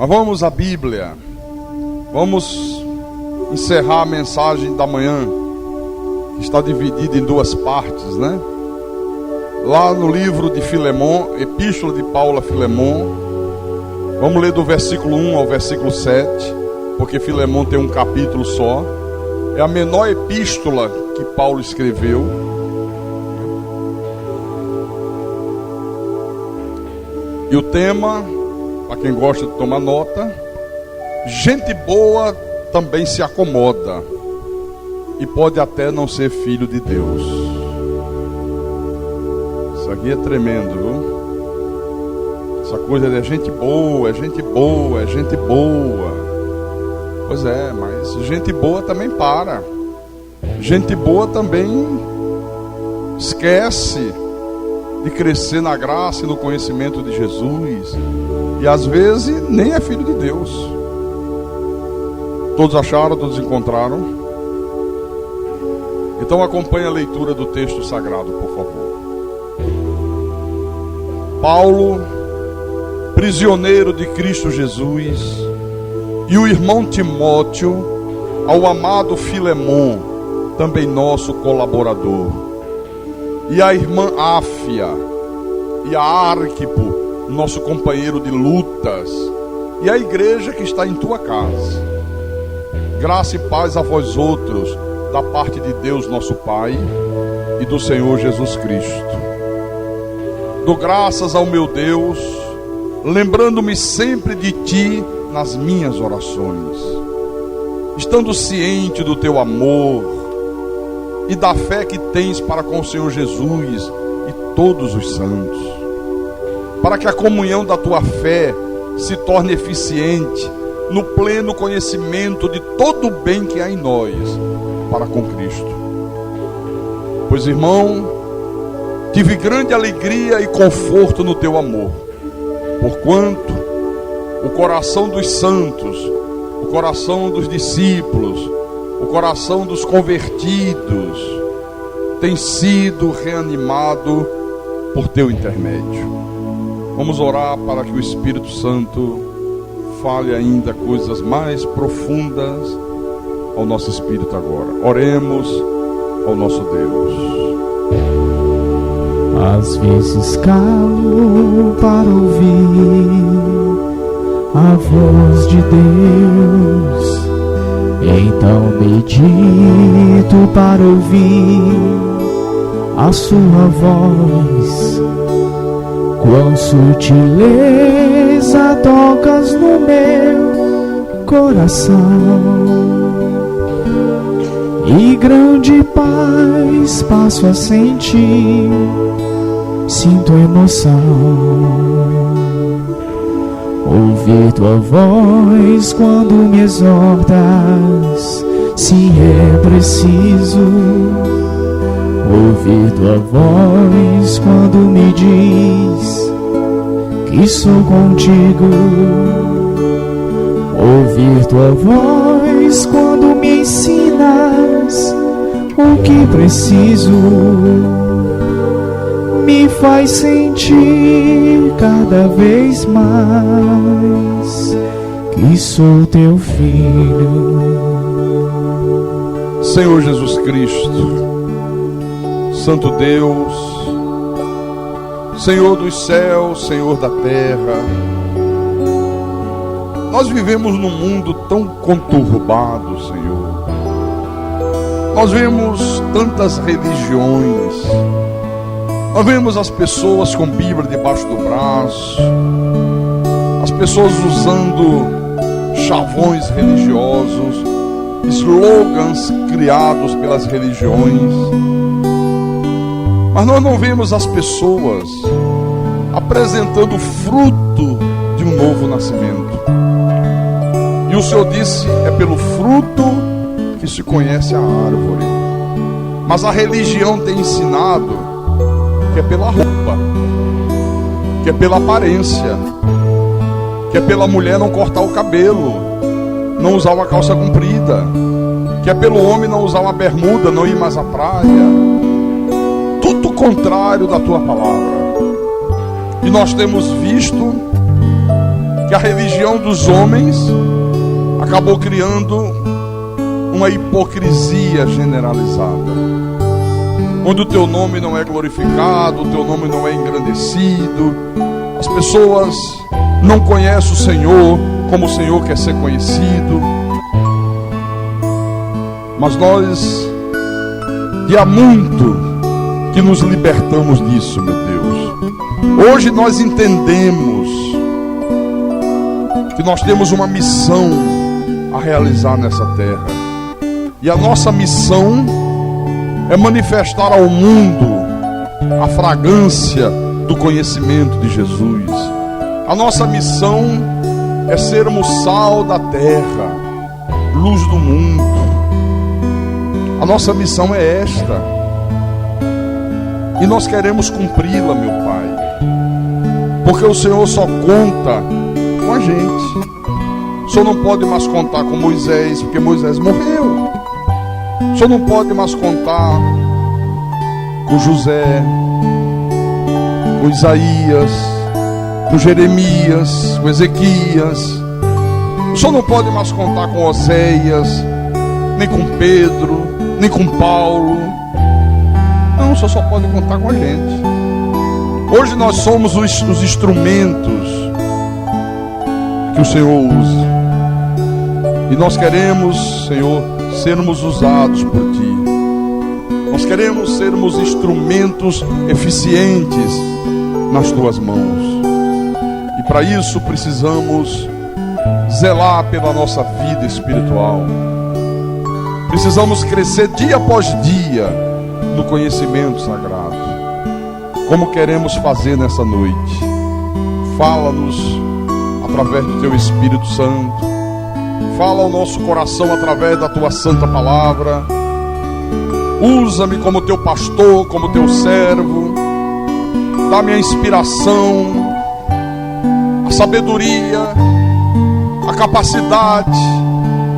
Mas vamos à Bíblia. Vamos encerrar a mensagem da manhã, que está dividida em duas partes, né? Lá no livro de Filemon, Epístola de Paulo a Filemon, vamos ler do versículo 1 ao versículo 7, porque Filemon tem um capítulo só. É a menor epístola que Paulo escreveu. E o tema, para quem gosta de tomar nota: gente boa também se acomoda e pode até não ser filho de Deus. Isso aqui é tremendo, viu? Essa coisa de gente boa, é gente boa, é gente boa. Pois é, mas gente boa também para. Gente boa também esquece de crescer na graça e no conhecimento de Jesus. E às vezes nem é filho de Deus. Todos acharam, todos encontraram? Então acompanhe a leitura do texto sagrado, por favor. Paulo, prisioneiro de Cristo Jesus, e o irmão Timóteo, ao amado Filemon, também nosso colaborador, e a irmã Áfia, e a Arquipo, nosso companheiro de lutas, e a igreja que está em tua casa. Graça e paz a vós outros, da parte de Deus nosso Pai e do Senhor Jesus Cristo. Dou graças ao meu Deus, lembrando-me sempre de ti nas minhas orações, estando ciente do teu amor e da fé que tens para com o Senhor Jesus e todos os santos, para que a comunhão da tua fé se torne eficiente no pleno conhecimento de todo o bem que há em nós para com Cristo. Pois, irmão, tive grande alegria e conforto no teu amor, porquanto o coração dos santos, o coração dos discípulos, o coração dos convertidos tem sido reanimado por teu intermédio. Vamos orar para que o Espírito Santo fale ainda coisas mais profundas ao nosso espírito agora. Oremos ao nosso Deus. Às vezes calo para ouvir a voz de Deus, então medito para ouvir a sua voz. Quão sutileza tocas no meu coração, e grande paz passo a sentir, sinto emoção. Ouvir tua voz quando me exortas, se é preciso. Ouvir tua voz quando me diz que sou contigo. Ouvir tua voz quando me ensinas o que preciso, me faz sentir cada vez mais que sou teu filho. Senhor Jesus Cristo, Santo Deus, Senhor dos céus, Senhor da terra, nós vivemos num mundo tão conturbado, Senhor. Nós vemos tantas religiões, nós vemos as pessoas com Bíblia debaixo do braço, as pessoas usando chavões religiosos, slogans criados pelas religiões. Mas nós não vemos as pessoas apresentando fruto de um novo nascimento. E o Senhor disse: é pelo fruto que se conhece a árvore. Mas a religião tem ensinado que é pela roupa, que é pela aparência, que é pela mulher não cortar o cabelo, não usar uma calça comprida, que é pelo homem não usar uma bermuda, não ir mais à praia. Tudo contrário da tua palavra. E nós temos visto que a religião dos homens acabou criando uma hipocrisia generalizada, onde o teu nome não é glorificado, o teu nome não é engrandecido, as pessoas não conhecem o Senhor como o Senhor quer ser conhecido. Mas nós, de há muito que nos libertamos disso, meu Deus. Hoje nós entendemos que nós temos uma missão a realizar nessa terra. E a nossa missão é manifestar ao mundo a fragrância do conhecimento de Jesus. A nossa missão é sermos sal da terra, luz do mundo. A nossa missão é esta. E nós queremos cumpri-la, meu Pai. Porque o Senhor só conta com a gente. O Senhor não pode mais contar com Moisés, porque Moisés morreu. O Senhor não pode mais contar com José, com Isaías, com Jeremias, com Ezequias. O Senhor não pode mais contar com Oséias, nem com Pedro, nem com Paulo. Não, o Senhor só pode contar com a gente. Hoje nós somos os instrumentos que o Senhor usa. E nós queremos, Senhor, sermos usados por Ti. Nós queremos sermos instrumentos eficientes nas Tuas mãos. E para isso precisamos zelar pela nossa vida espiritual. Precisamos crescer dia após dia no conhecimento sagrado. Como queremos fazer nessa noite? Fala-nos através do Teu Espírito Santo. Fala ao nosso coração através da Tua santa palavra. Usa-me como Teu pastor, como Teu servo. Dá-me a inspiração, a sabedoria, a capacidade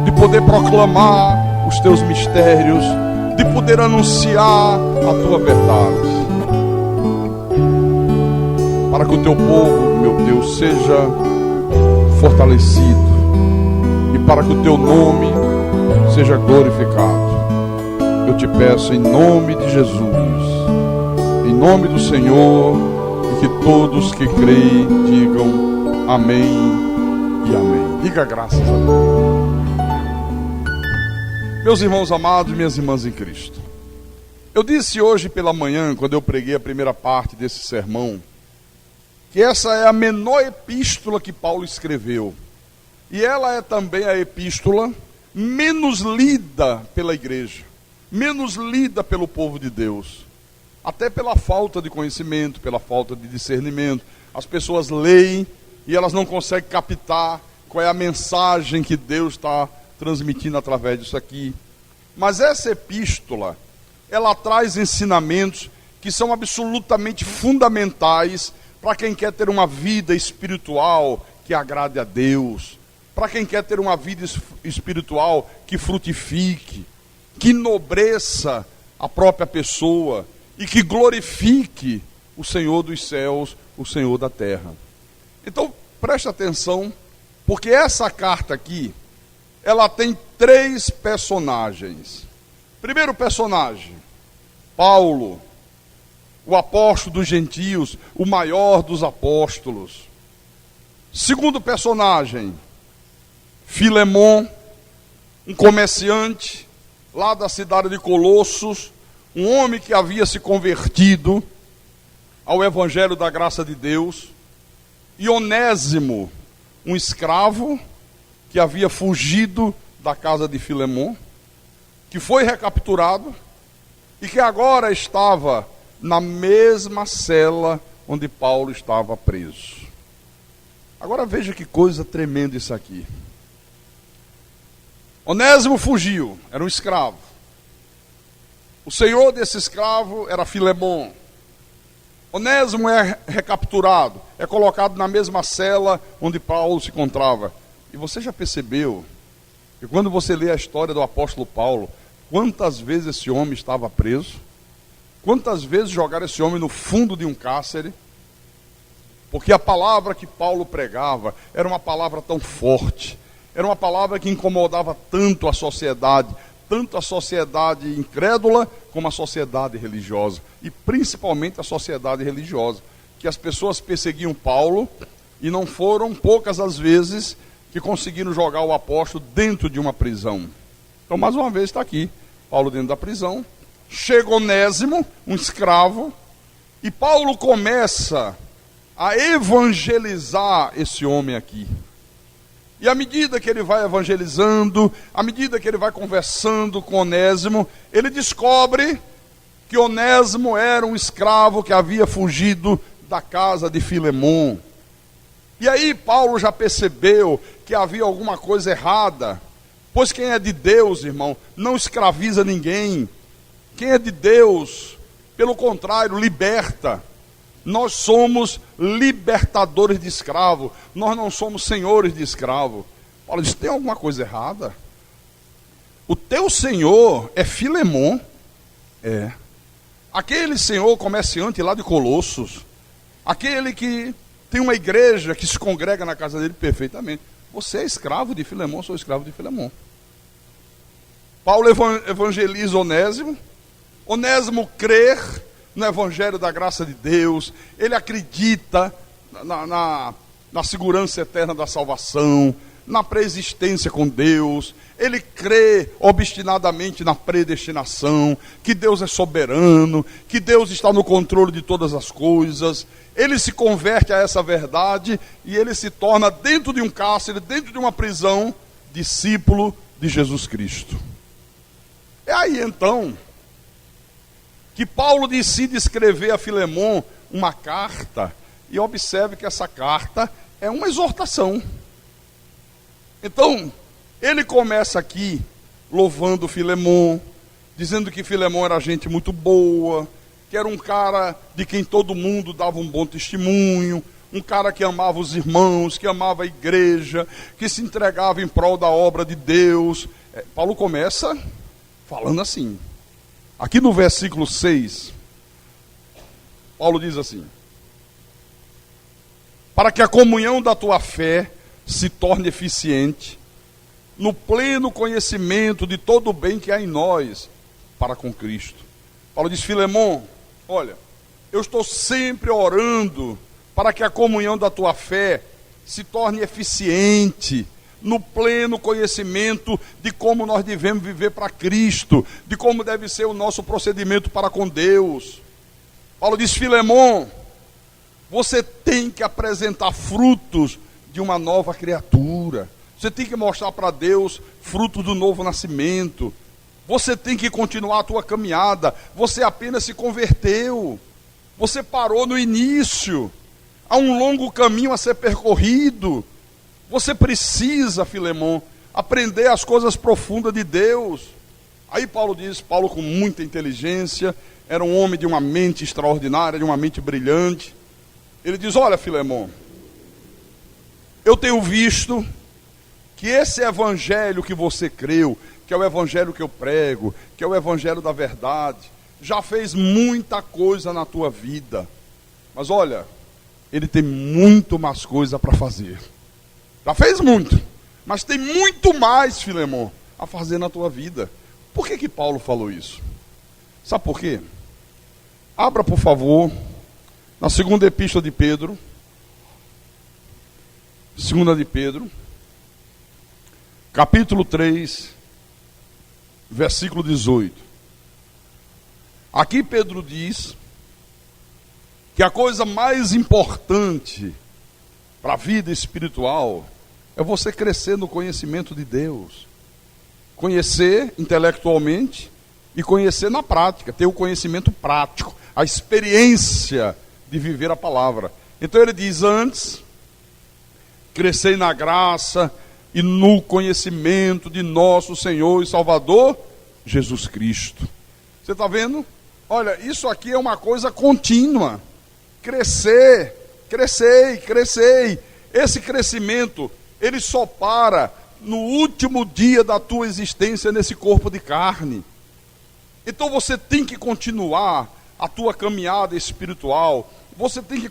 de poder proclamar os Teus mistérios, de poder anunciar a Tua verdade, para que o Teu povo, meu Deus, seja fortalecido e para que o Teu nome seja glorificado. Eu te peço em nome de Jesus, em nome do Senhor, e que todos que creem digam amém e amém. Diga graças a Deus. Meus irmãos amados, minhas irmãs em Cristo, eu disse hoje pela manhã, quando eu preguei a primeira parte desse sermão, que essa é a menor epístola que Paulo escreveu. E ela é também a epístola menos lida pela igreja, menos lida pelo povo de Deus. Até pela falta de conhecimento, pela falta de discernimento. As pessoas leem e elas não conseguem captar qual é a mensagem que Deus está transmitindo através disso aqui. Mas essa epístola, ela traz ensinamentos que são absolutamente fundamentais para quem quer ter uma vida espiritual que agrade a Deus, para quem quer ter uma vida espiritual que frutifique, que enobreça a própria pessoa e que glorifique o Senhor dos céus, o Senhor da terra. Então, preste atenção, porque essa carta aqui, ela tem 3 personagens. Primeiro personagem, Paulo, o apóstolo dos gentios, o maior dos apóstolos. Segundo personagem, Filemon, um comerciante lá da cidade de Colossos, um homem que havia se convertido ao evangelho da graça de Deus. E Onésimo, um escravo que havia fugido da casa de Filemon, que foi recapturado e que agora estava na mesma cela onde Paulo estava preso. Agora veja que coisa tremenda isso aqui. Onésimo fugiu, era um escravo. O senhor desse escravo era Filemon. Onésimo é recapturado, é colocado na mesma cela onde Paulo se encontrava. E você já percebeu que quando você lê a história do apóstolo Paulo, quantas vezes esse homem estava preso? Quantas vezes jogaram esse homem no fundo de um cárcere? porque a palavra que Paulo pregava era uma palavra tão forte, era uma palavra que incomodava tanto a sociedade incrédula como a sociedade religiosa, e principalmente a sociedade religiosa, que as pessoas perseguiam Paulo, e não foram poucas as vezes que conseguiram jogar o apóstolo dentro de uma prisão. Então, mais uma vez está aqui, Paulo dentro da prisão, chega Onésimo, um escravo, e Paulo começa a evangelizar esse homem aqui. E à medida que ele vai evangelizando, à medida que ele vai conversando com Onésimo, ele descobre que Onésimo era um escravo que havia fugido da casa de Filemon. E aí Paulo já percebeu que havia alguma coisa errada, pois quem é de Deus, irmão, não escraviza ninguém. Quem é de Deus, pelo contrário, liberta. Nós somos libertadores de escravo, nós não somos senhores de escravo. Paulo diz, tem alguma coisa errada? O teu senhor é Filemon? É. Aquele senhor comerciante lá de Colossos, aquele que tem uma igreja que se congrega na casa dele perfeitamente. Você é escravo de Filemon, sou escravo de Filemon. Paulo evangeliza Onésimo. Onésimo crê no evangelho da graça de Deus, ele acredita na segurança eterna da salvação, na preexistência com Deus, ele crê obstinadamente na predestinação, que Deus é soberano, que Deus está no controle de todas as coisas. Ele se converte a essa verdade e ele se torna, dentro de um cárcere, dentro de uma prisão, discípulo de Jesus Cristo. É aí então que Paulo decide escrever a Filemon uma carta, e observe que essa carta é uma exortação. Então, ele começa aqui louvando Filemon, dizendo que Filemon era gente muito boa, que era um cara de quem todo mundo dava um bom testemunho, um cara que amava os irmãos, que amava a igreja, que se entregava em prol da obra de Deus. Paulo começa falando assim. Aqui no versículo 6, Paulo diz assim: para que a comunhão da tua fé se torne eficiente, no pleno conhecimento de todo o bem que há em nós, para com Cristo. Paulo diz, Filemon, olha, eu estou sempre orando para que a comunhão da tua fé se torne eficiente, no pleno conhecimento de como nós devemos viver para Cristo, de como deve ser o nosso procedimento para com Deus. Paulo diz, Filemon, você tem que apresentar frutos de uma nova criatura, você tem que mostrar para Deus frutos do novo nascimento, você tem que continuar a tua caminhada, você apenas se converteu, você parou no início, há um longo caminho a ser percorrido. Você precisa, Filemon, aprender as coisas profundas de Deus. Aí Paulo diz, Paulo com muita inteligência, era um homem de uma mente extraordinária, de uma mente brilhante. Ele diz, olha Filemon, eu tenho visto que esse evangelho que você creu, que é o evangelho que eu prego, que é o evangelho da verdade, já fez muita coisa na tua vida. Mas olha, ele tem muito mais coisa para fazer. Já fez muito, mas tem muito mais, Filemon, a fazer na tua vida. Por que Paulo falou isso? Sabe por quê? Abra, por favor, na segunda epístola de Pedro. Segunda de Pedro, capítulo 3, versículo 18. Aqui Pedro diz que a coisa mais importante para a vida espiritual é você crescer no conhecimento de Deus. Conhecer intelectualmente e conhecer na prática, ter o conhecimento prático, a experiência de viver a palavra. Então ele diz antes, crescei na graça e no conhecimento de nosso Senhor e Salvador, Jesus Cristo. Você está vendo? Olha, isso aqui é uma coisa contínua. Crescer, crescei. Esse crescimento, ele só para no último dia da tua existência nesse corpo de carne. Então você tem que continuar a tua caminhada espiritual, você tem que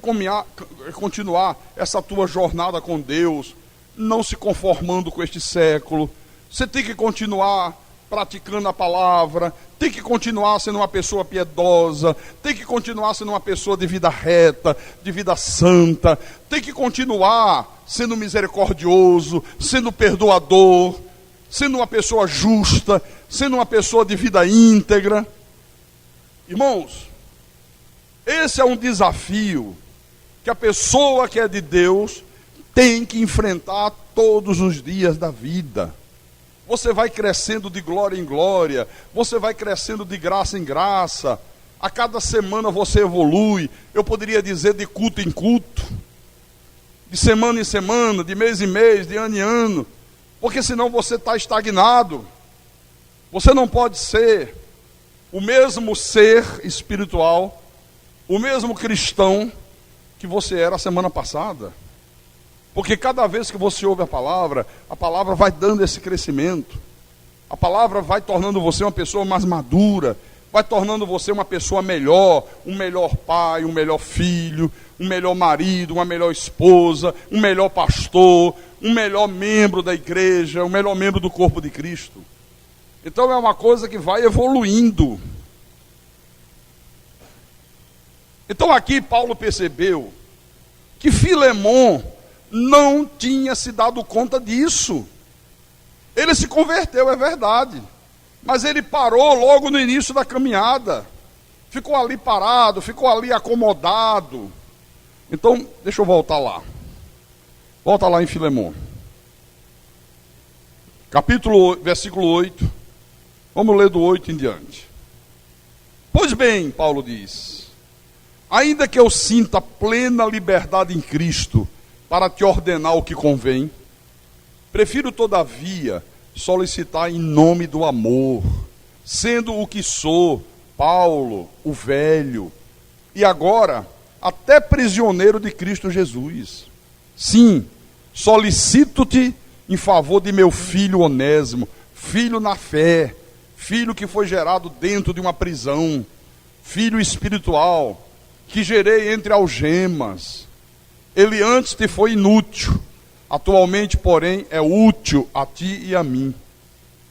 continuar essa tua jornada com Deus, não se conformando com este século. Você tem que continuar praticando a palavra, tem que continuar sendo uma pessoa piedosa, tem que continuar sendo uma pessoa de vida reta, de vida santa, tem que continuar sendo misericordioso, sendo perdoador, sendo uma pessoa justa, sendo uma pessoa de vida íntegra. Irmãos, esse é um desafio que a pessoa que é de Deus tem que enfrentar todos os dias da vida. Você vai crescendo de glória em glória, você vai crescendo de graça em graça, a cada semana você evolui, eu poderia dizer de culto em culto, de semana em semana, de mês em mês, de ano em ano, porque senão você está estagnado. Você não pode ser o mesmo ser espiritual, o mesmo cristão que você era a semana passada. Porque cada vez que você ouve a palavra vai dando esse crescimento. A palavra vai tornando você uma pessoa mais madura, vai tornando você uma pessoa melhor, um melhor pai, um melhor filho, um melhor marido, uma melhor esposa, um melhor pastor, um melhor membro da igreja, um melhor membro do corpo de Cristo. Então é uma coisa que vai evoluindo. Então aqui Paulo percebeu que Filemon não tinha se dado conta disso. Ele se converteu, é verdade, mas ele parou logo no início da caminhada, ficou ali parado, ficou ali acomodado. Então, deixa eu voltar lá. Volta lá em Filemon. Versículo 8. Vamos ler do 8 em diante. Pois bem, Paulo diz: ainda que eu sinta plena liberdade em Cristo para te ordenar o que convém, prefiro todavia solicitar em nome do amor, sendo o que sou, Paulo, o velho, e agora até prisioneiro de Cristo Jesus. Sim, solicito-te em favor de meu filho Onésimo, filho na fé, filho que foi gerado dentro de uma prisão, filho espiritual, que gerei entre algemas. Ele antes te foi inútil, atualmente, porém, é útil a ti e a mim.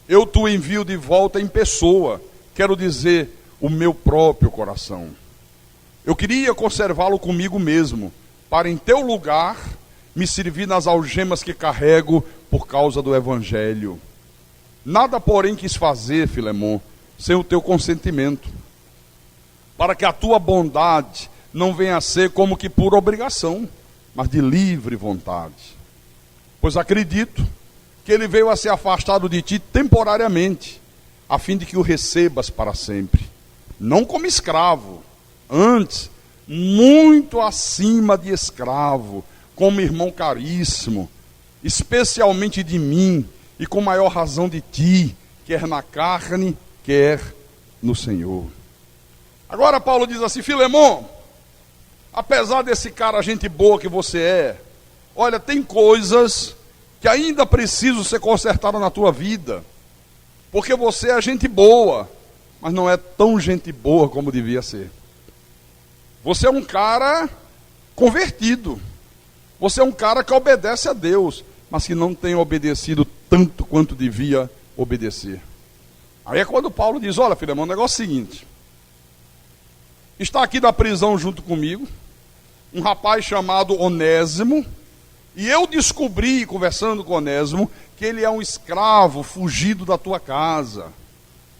Eu te envio de volta em pessoa, quero dizer, o meu próprio coração. Eu queria conservá-lo comigo mesmo, para em teu lugar me servir nas algemas que carrego por causa do Evangelho. Nada, porém, quis fazer, Filemon, sem o teu consentimento, para que a tua bondade não venha a ser como que por obrigação, mas de livre vontade. Pois acredito que ele veio a ser afastado de ti temporariamente, a fim de que o recebas para sempre, não como escravo, antes, muito acima de escravo, como irmão caríssimo, especialmente de mim, e com maior razão de ti, quer na carne, quer no Senhor. Agora Paulo diz assim: Filemon, apesar desse cara gente boa que você é, olha, tem coisas que ainda precisam ser consertadas na tua vida, porque você é gente boa, mas não é tão gente boa como devia ser. Você é um cara convertido, você é um cara que obedece a Deus, mas que não tem obedecido tanto quanto devia obedecer. Aí é quando Paulo diz: olha, Filemon, o negócio é o seguinte, está aqui na prisão junto comigo um rapaz chamado Onésimo, e eu descobri, conversando com Onésimo, que ele é um escravo fugido da tua casa.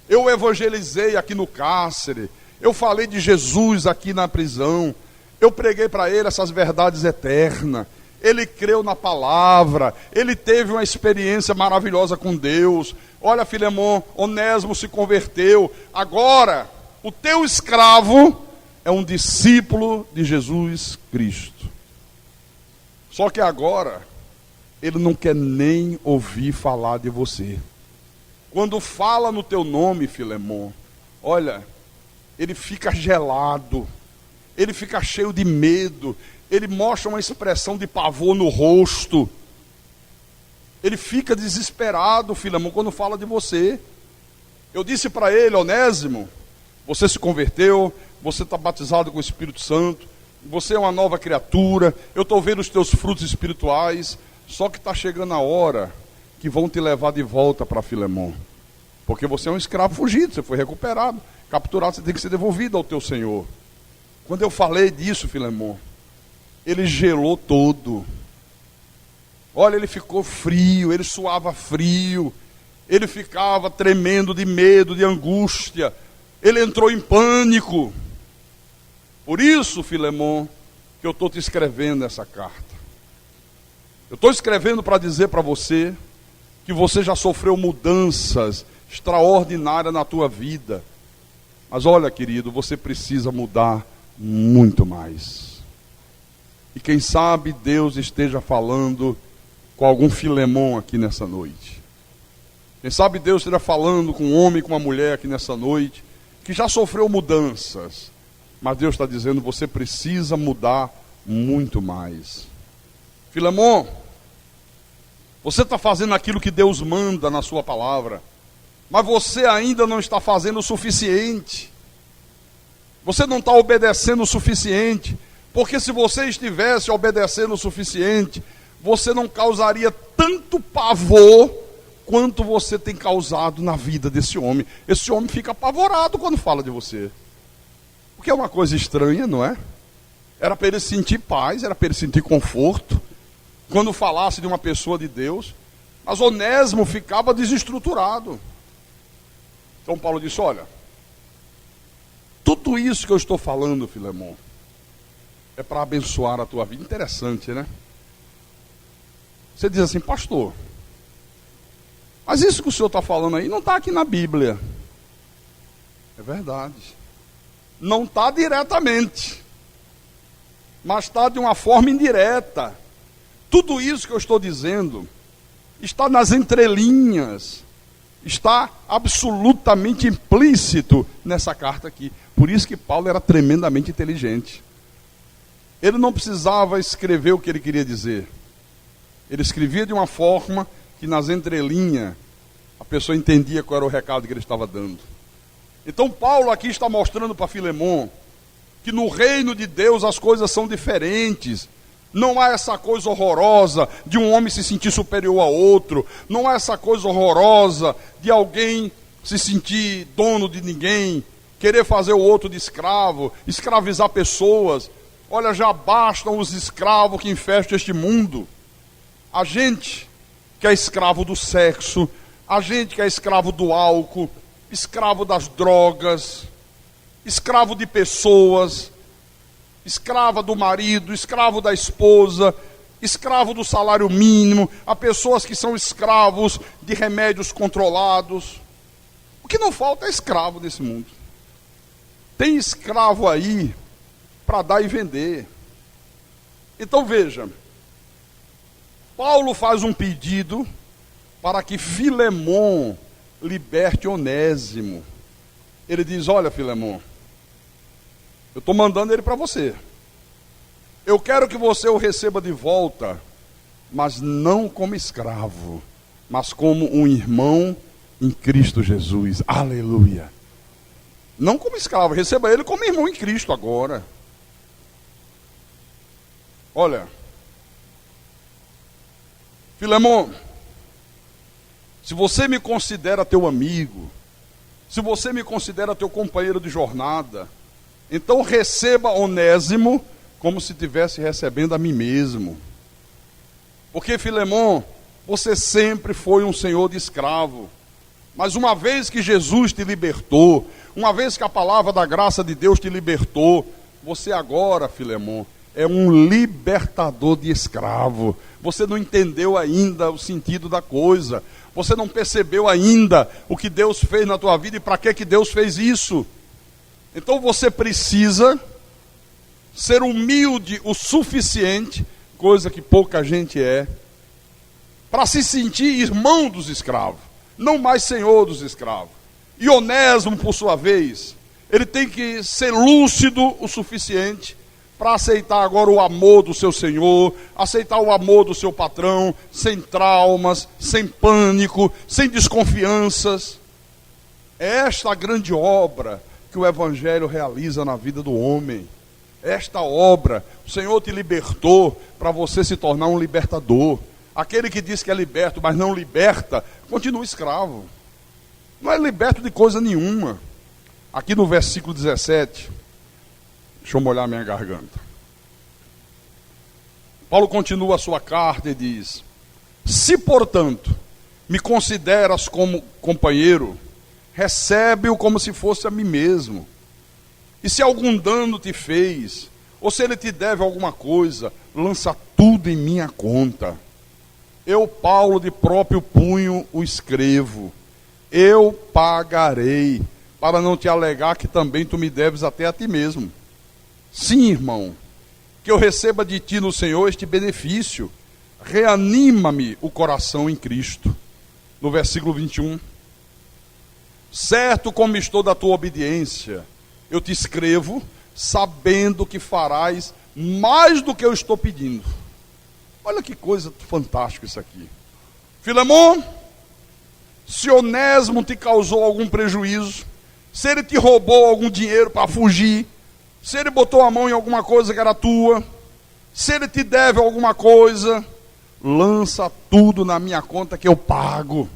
Eu evangelizei aqui no cárcere, eu falei de Jesus aqui na prisão, eu preguei para ele essas verdades eternas, ele creu na palavra, ele teve uma experiência maravilhosa com Deus. Olha, Filemon, Onésimo se converteu, agora o teu escravo é um discípulo de Jesus Cristo. Só que agora ele não quer nem ouvir falar de você. Quando fala no teu nome, Filemon, olha, ele fica gelado, ele fica cheio de medo, ele mostra uma expressão de pavor no rosto, ele fica desesperado, Filemon, quando fala de você. Eu disse para ele: Onésimo, você se converteu, você está batizado com o Espírito Santo, você é uma nova criatura, eu estou vendo os teus frutos espirituais, só que está chegando a hora que vão te levar de volta para Filemon. Porque você é um escravo fugido, você foi recuperado, capturado, você tem que ser devolvido ao teu Senhor. Quando eu falei disso, Filemon, ele gelou todo. Olha, ele ficou frio, ele suava frio, ele ficava tremendo de medo, de angústia, ele entrou em pânico. Por isso, Filemon, que eu estou te escrevendo essa carta. Eu estou escrevendo para dizer para você que você já sofreu mudanças extraordinárias na tua vida. Mas olha, querido, você precisa mudar muito mais. E quem sabe Deus esteja falando com algum Filemon aqui nessa noite. Quem sabe Deus esteja falando com um homem e com uma mulher aqui nessa noite, que já sofreu mudanças. Mas Deus está dizendo, você precisa mudar muito mais. Filemon, você está fazendo aquilo que Deus manda na sua palavra, mas você ainda não está fazendo o suficiente. Você não está obedecendo o suficiente, porque se você estivesse obedecendo o suficiente, você não causaria tanto pavor quanto você tem causado na vida desse homem. Esse homem fica apavorado quando fala de você. Porque é uma coisa estranha, não é? Era para ele sentir paz, era para ele sentir conforto quando falasse de uma pessoa de Deus. Mas Onésimo ficava desestruturado. Então Paulo disse, olha, tudo isso que eu estou falando, Filemon, é para abençoar a tua vida. Interessante, né? Você diz assim, pastor, mas isso que o senhor está falando aí não está aqui na Bíblia. É verdade. Não está diretamente, mas está de uma forma indireta. Tudo isso que eu estou dizendo está nas entrelinhas, está absolutamente implícito nessa carta aqui. Por isso que Paulo era tremendamente inteligente. Ele não precisava escrever o que ele queria dizer. Ele escrevia de uma forma que nas entrelinhas a pessoa entendia qual era o recado que ele estava dando. Então Paulo aqui está mostrando para Filemon que no reino de Deus as coisas são diferentes. Não há essa coisa horrorosa de um homem se sentir superior a outro. Não há essa coisa horrorosa de alguém se sentir dono de ninguém, querer fazer o outro de escravo, escravizar pessoas. Olha, já bastam os escravos que infestam este mundo. A gente que é escravo do sexo, a gente que é escravo do álcool, escravo das drogas, escravo de pessoas, escrava do marido, escravo da esposa, escravo do salário mínimo, há pessoas que são escravos de remédios controlados. O que não falta é escravo nesse mundo. Tem escravo aí para dar e vender. Então veja, Paulo faz um pedido para que Filemon liberte Onésimo. Ele diz, olha Filemon, eu estou mandando ele para você. Eu quero que você o receba de volta, mas não como escravo, mas como um irmão em Cristo Jesus. Aleluia. Não como escravo, receba ele como irmão em Cristo agora. Olha, Filemon, se você me considera teu amigo, se você me considera teu companheiro de jornada, então receba Onésimo como se estivesse recebendo a mim mesmo. Porque, Filemon, você sempre foi um senhor de escravo. Mas uma vez que Jesus te libertou, uma vez que a palavra da graça de Deus te libertou, você agora, Filemon, é um libertador de escravo. Você não entendeu ainda o sentido da coisa. Você não percebeu ainda o que Deus fez na tua vida e para que Deus fez isso. Então você precisa ser humilde o suficiente, coisa que pouca gente é, para se sentir irmão dos escravos, não mais senhor dos escravos. E Onésimo, por sua vez, ele tem que ser lúcido o suficiente para aceitar agora o amor do seu Senhor, aceitar o amor do seu patrão, sem traumas, sem pânico, sem desconfianças. É esta a grande obra que o Evangelho realiza na vida do homem. Esta obra, o Senhor te libertou para você se tornar um libertador. Aquele que diz que é liberto, mas não liberta, continua escravo. Não é liberto de coisa nenhuma. Aqui no versículo 17, deixa eu molhar minha garganta. Paulo continua a sua carta e diz: se, portanto, me consideras como companheiro, recebe-o como se fosse a mim mesmo. E se algum dano te fez, ou se ele te deve alguma coisa, lança tudo em minha conta. Eu, Paulo, de próprio punho o escrevo. Eu pagarei, para não te alegar que também tu me deves até a ti mesmo. Sim, irmão, que eu receba de ti no Senhor este benefício. Reanima-me o coração em Cristo. No versículo 21. Certo como estou da tua obediência, eu te escrevo, sabendo que farás mais do que eu estou pedindo. Olha que coisa fantástica isso aqui. Filemon, se Onésimo te causou algum prejuízo, se ele te roubou algum dinheiro para fugir, se ele botou a mão em alguma coisa que era tua, se ele te deve alguma coisa, lança tudo na minha conta que eu pago.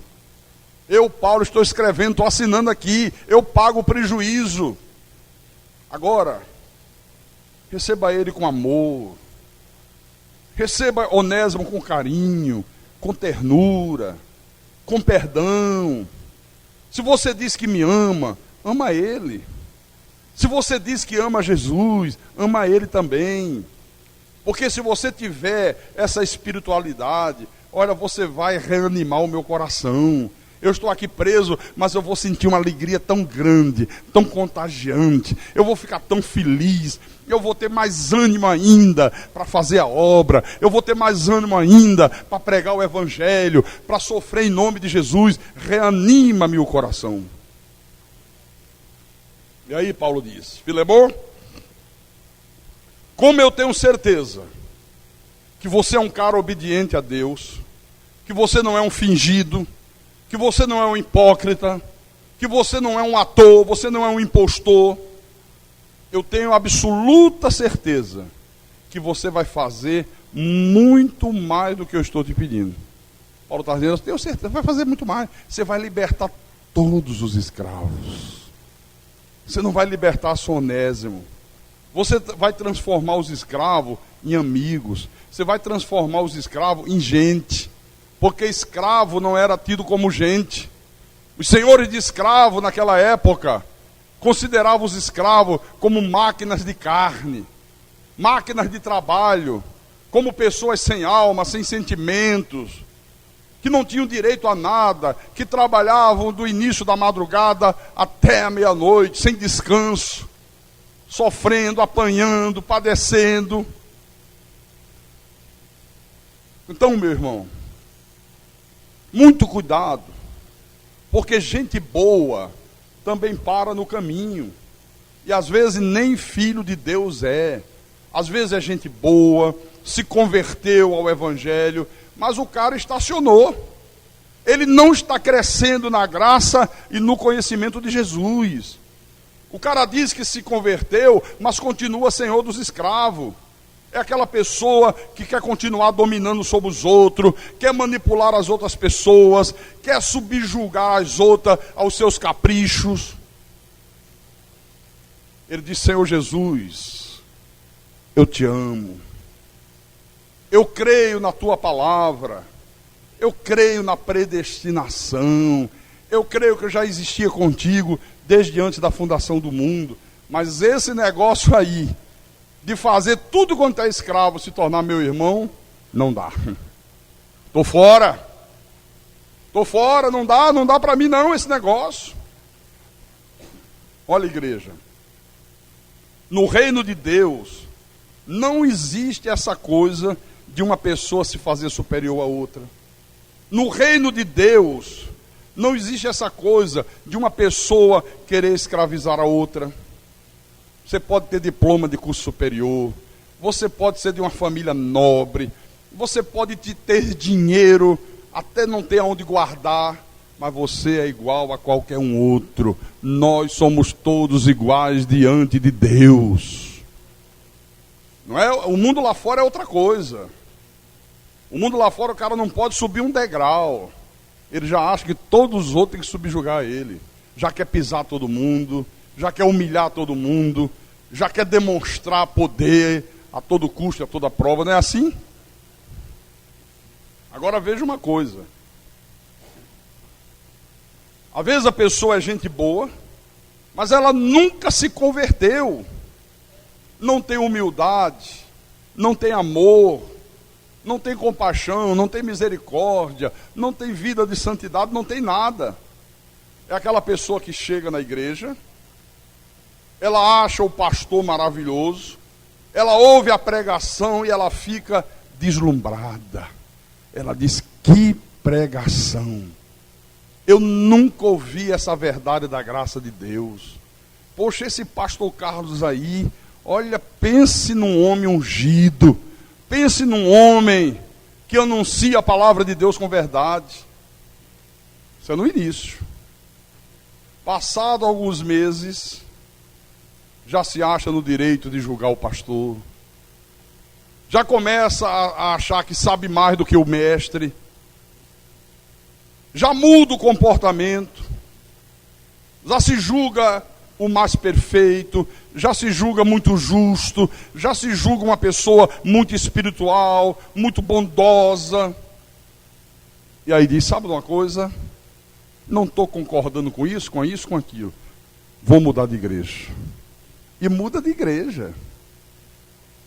Eu, Paulo, estou escrevendo, estou assinando aqui, eu pago o prejuízo. Agora, receba ele com amor, receba Onésimo com carinho, com ternura, com perdão. Se você diz que me ama, ama ele. Se você diz que ama Jesus, ama ele também. Porque se você tiver essa espiritualidade, olha, você vai reanimar o meu coração. Eu estou aqui preso, mas eu vou sentir uma alegria tão grande, tão contagiante. Eu vou ficar tão feliz. Eu vou ter mais ânimo ainda para fazer a obra. Eu vou ter mais ânimo ainda para pregar o evangelho, para sofrer em nome de Jesus. Reanima-me o coração. E aí Paulo diz: Filemon, como eu tenho certeza que você é um cara obediente a Deus, que você não é um fingido, que você não é um hipócrita, que você não é um ator, você não é um impostor, eu tenho absoluta certeza que você vai fazer muito mais do que eu estou te pedindo. Paulo está dizendo: eu tenho certeza, vai fazer muito mais. Você vai libertar todos os escravos. Você não vai libertar só Onésimo. Você vai transformar os escravos em amigos. Você vai transformar os escravos em gente. Porque escravo não era tido como gente. Os senhores de escravo naquela época consideravam os escravos como máquinas de carne, máquinas de trabalho, como pessoas sem alma, sem sentimentos, que não tinham direito a nada, que trabalhavam do início da madrugada até a meia-noite, sem descanso, sofrendo, apanhando, padecendo. Então, meu irmão, muito cuidado, porque gente boa também para no caminho, e às vezes nem filho de Deus é. Às vezes é gente boa, se converteu ao evangelho, mas o cara estacionou. Ele não está crescendo na graça e no conhecimento de Jesus. O cara diz que se converteu, mas continua senhor dos escravos. É aquela pessoa que quer continuar dominando sobre os outros, quer manipular as outras pessoas, quer subjugar as outras aos seus caprichos. Ele diz: Senhor Jesus, eu te amo. Eu creio na tua palavra. Eu creio na predestinação. Eu creio que eu já existia contigo desde antes da fundação do mundo. Mas esse negócio aí, de fazer tudo quanto é escravo se tornar meu irmão, não dá. Estou fora. Estou fora, não dá para mim não esse negócio. Olha, igreja, no reino de Deus não existe essa coisa de uma pessoa se fazer superior a outra. No reino de Deus não existe essa coisa de uma pessoa querer escravizar a outra. Você pode ter diploma de curso superior, você pode ser de uma família nobre, você pode ter dinheiro, até não ter aonde guardar, mas você é igual a qualquer um outro. Nós somos todos iguais diante de Deus. Não é? O mundo lá fora é outra coisa. O mundo lá fora o cara não pode subir um degrau. Ele já acha que todos os outros têm que subjugar ele. Já quer pisar todo mundo, já quer humilhar todo mundo, já quer demonstrar poder a todo custo, a toda prova. Não é assim? Agora veja uma coisa. Às vezes a pessoa é gente boa, mas ela nunca se converteu. Não tem humildade, não tem amor, não tem compaixão, não tem misericórdia, não tem vida de santidade, não tem nada. É aquela pessoa que chega na igreja, ela acha o pastor maravilhoso, ela ouve a pregação e ela fica deslumbrada. Ela diz: que pregação! Eu nunca ouvi essa verdade da graça de Deus. Poxa, esse pastor Carlos aí, olha, pense num homem ungido, pense num homem que anuncia a palavra de Deus com verdade. Isso é no início. Passado alguns meses, já se acha no direito de julgar o pastor. Já começa a achar que sabe mais do que o mestre. Já muda o comportamento. Já se julga o mais perfeito, já se julga muito justo, já se julga uma pessoa muito espiritual, muito bondosa. E aí diz: sabe de uma coisa? Não estou concordando com isso, com aquilo. Vou mudar de igreja. E muda de igreja.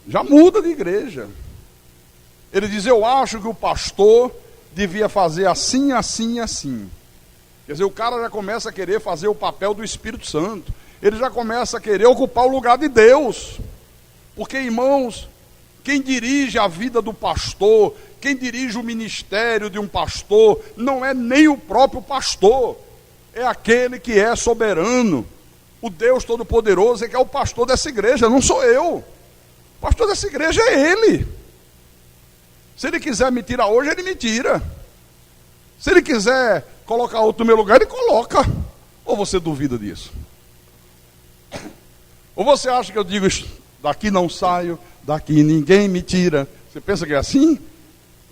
Já muda de igreja. Ele diz: eu acho que o pastor devia fazer assim, assim e assim. Quer dizer, o cara já começa a querer fazer o papel do Espírito Santo. Ele já começa a querer ocupar o lugar de Deus. Porque, irmãos, quem dirige a vida do pastor, quem dirige o ministério de um pastor, não é nem o próprio pastor. É aquele que é soberano. O Deus Todo-Poderoso é que é o pastor dessa igreja, não sou eu. O pastor dessa igreja é ele. Se ele quiser me tirar hoje, ele me tira. Se ele quiser colocar outro no meu lugar, ele coloca. Ou você duvida disso? Ou você acha que eu digo: daqui não saio, daqui ninguém me tira? Você pensa que é assim?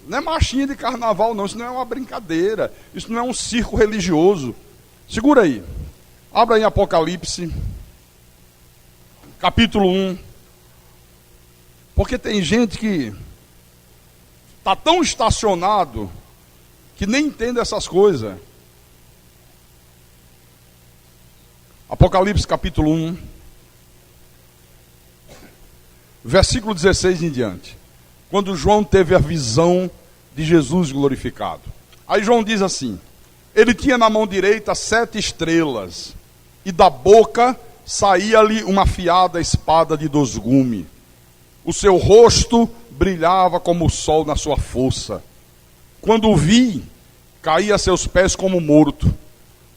Não é marchinha de carnaval não, isso não é uma brincadeira. Isso não é um circo religioso. Segura aí. Abra em Apocalipse, capítulo 1. Porque tem gente que está tão estacionado que nem entende essas coisas. Apocalipse capítulo 1, versículo 16 em diante. Quando João teve a visão de Jesus glorificado. Aí João diz assim: ele tinha na mão direita 7 estrelas, e da boca saía-lhe uma afiada espada de 2 gumes. O seu rosto brilhava como o sol na sua força. Quando o vi, caí a seus pés como morto.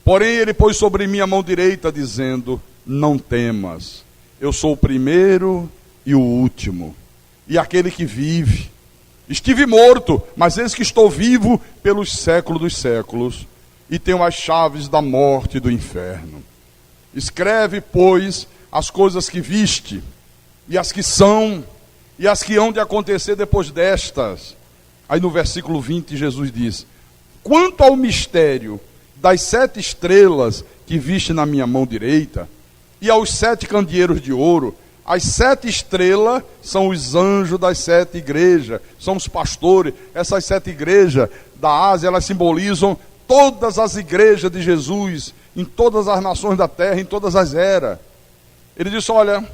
Porém ele pôs sobre mim a mão direita, dizendo: não temas, eu sou o primeiro e o último, e aquele que vive. Estive morto, mas eis que estou vivo pelos séculos dos séculos, e tenho as chaves da morte e do inferno. Escreve, pois, as coisas que viste, e as que são, e as que hão de acontecer depois destas. Aí no versículo 20 Jesus diz: quanto ao mistério das 7 estrelas que viste na minha mão direita, e aos 7 candeeiros de ouro, as 7 estrelas são os anjos das 7 igrejas, são os pastores. Essas 7 igrejas da Ásia, elas simbolizam todas as igrejas de Jesus, em todas as nações da terra, em todas as eras. Ele disse: olha,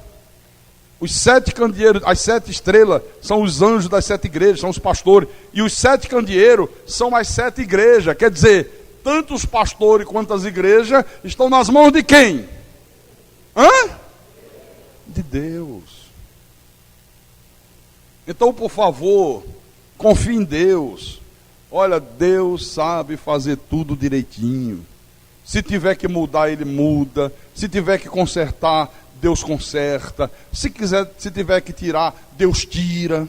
os 7 candeeiros, as 7 estrelas são os anjos das 7 igrejas, são os pastores, e os 7 candeeiros são as 7 igrejas. Quer dizer, tanto os pastores quanto as igrejas estão nas mãos de quem? De Deus. Então, por favor, confie em Deus. Olha, Deus sabe fazer tudo direitinho. Se tiver que mudar, Ele muda. Se tiver que consertar, Deus conserta. Se tiver que tirar, Deus tira.